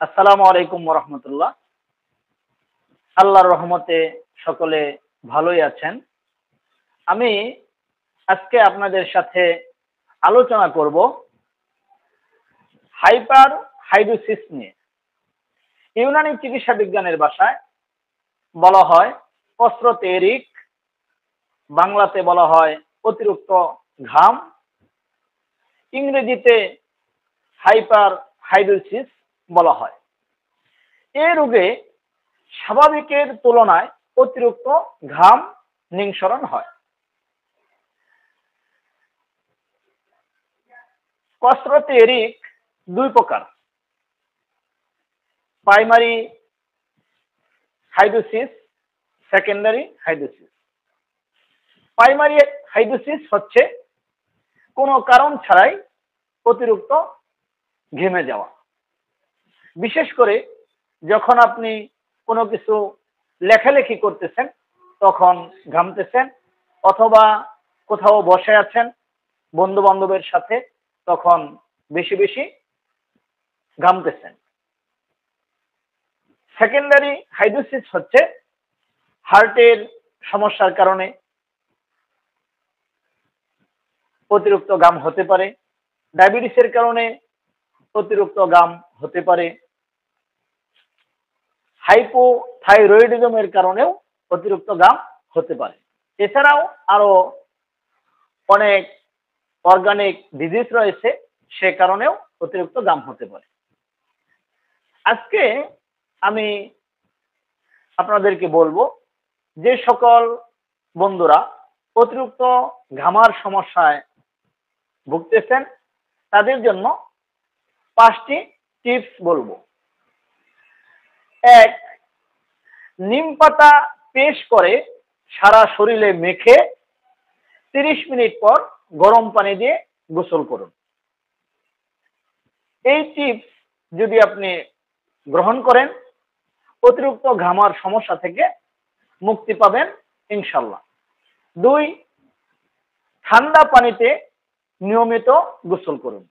আসসালামু আলাইকুম রহমতুল্লাহ। আল্লাহর রহমতে সকলে ভালোই আছেন। আমি আজকে আপনাদের সাথে আলোচনা করব হাইপার হাইড্রোসিস নিয়ে। ইউনানি চিকিৎসা বিজ্ঞানের ভাষায় বলা হয় অস্ত্রোতেরিক, বাংলাতে বলা হয় অতিরিক্ত ঘাম, ইংরেজিতে হাইপার হাইড্রোসিস বলা হয়। এই রোগে স্বাভাবিকের তুলনায় অতিরিক্ত ঘাম নিঃসরণ হয়। অস্ত্রোতেরিক দুই প্রকার: primary hidrosis, secondary hidrosis. Primary hidrosis হচ্ছে কোনো কারণ ছাড়াই অতিরিক্ত ঘেমে যাওয়া। বিশেষ করে যখন আপনি কোনো কিছু লেখালেখি করতেছেন তখন ঘামতেছেন, অথবা কোথাও বসে আছেন বন্ধু বান্ধবের সাথে তখন বেশি বেশি ঘামতেছেন। সেকেন্ডারি হাইড্রোসিস হচ্ছে হার্টের সমস্যার কারণে অতিরিক্ত ঘাম হতে পারে, ডায়াবেটিসের কারণে অতিরিক্ত ঘাম হতে পারে, হাইপোথাইরয়েডিজমের কারণেও অতিরিক্ত ঘাম হতে পারে। এছাড়াও আরো অনেক অর্গানিক ডিজিজ রয়েছে, সে কারণেও অতিরিক্ত ঘাম হতে পারে। আজকে আমি আপনাদেরকে বলবো যে সকল বন্ধুরা অতিরিক্ত ঘামার সমস্যায় ভুগতেছেন তাদের জন্য 5টি টিপস বলবো। 1, নিম পাতা পেস্ট করে সারা শরীরে মেখে 30 মিনিট পর গরম পানি দিয়ে গোসল করুন। এই টিপস যদি আপনি গ্রহণ করেন অতিরিক্ত ঘামার সমস্যা থেকে মুক্তি পাবেন ইনশাল্লাহ। 2, ঠান্ডা পানিতে নিয়মিত গোসল করুন।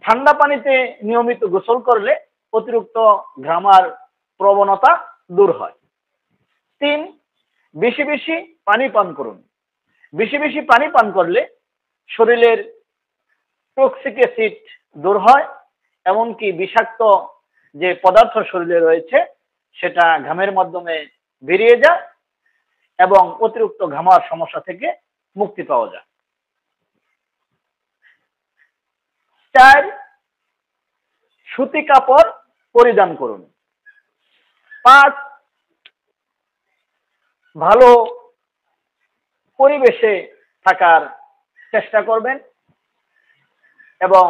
ঠান্ডা পানিতে নিয়মিত গোসল করলে অতিরিক্ত ঘামার প্রবণতা দূর হয়। 3, বেশি বেশি পানি পান করুন। বেশি বেশি পানি পান করলে শরীরের টক্সিক অ্যাসিড দূর হয়, এমনকি বিষাক্ত যে পদার্থ শরীরে রয়েছে সেটা ঘামের মাধ্যমে বেরিয়ে যায় এবং অতিরিক্ত ঘামার সমস্যা থেকে মুক্তি পাওয়া যায়। 4, সুতি কাপড় পরিধান করুন। 5, ভালো পরিবেশে থাকার চেষ্টা করবেন এবং